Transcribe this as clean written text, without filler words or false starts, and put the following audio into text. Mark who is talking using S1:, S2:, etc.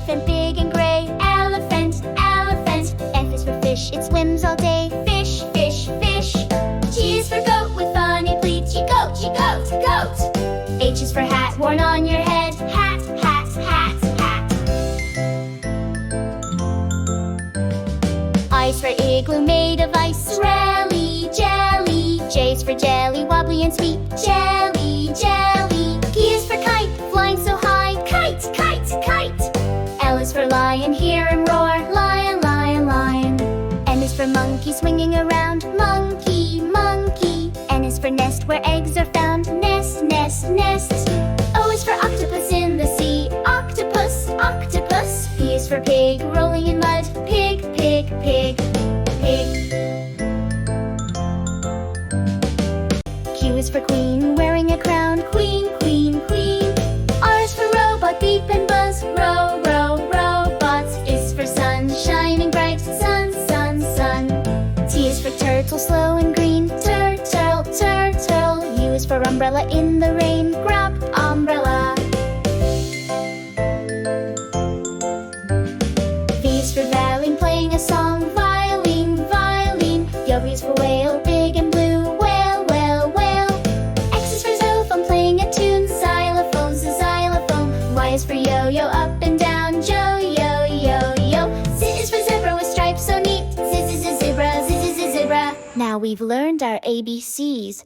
S1: elephant, big and gray. Elephant, elephant. F is for fish, it swims all day. Fish, fish, fish. G is for goat with funny pleats. Goat, goat. H is for hat, worn on your head. Hat, hat, hat, hat. I is for igloo made of ice. Jelly, jelly. J is for jelly, wobbly and sweet. Jelly, jelly. K is for kite, flying so high. Kite, kite, kite. L is for lion, hear and roar. Lion, lion, lion. N is for monkey, swinging around. Monkey, monkey. N is for nest, where eggs are found. Nest, nest, nest. O is for octopus in the sea. Octopus, octopus. P is for pig, rolling in mud. Pig, pig, pig, pig. Q is for queen, wearing a crown. Queen, queen, queen. R is for robot, beep and buzz. Row, row, robots. Is for sun, shining bright. Sun, sun, sun. T is for turtle, slow and green. Turtle, turtle. U is for umbrella in the rain. Grab umbrella. V is for violin, playing a song. Violin, violin. W is for whale, big and blue. Whale, whale, whale. X is for xylophone, playing a tune. Xylophone, xylophone. Y is for yo-yo, up and down. Yo, yo, yo, yo. Z is for zebra with stripes so neat. Z, z, z, zebra, z, z, z, zebra. Now we've learned our ABCs.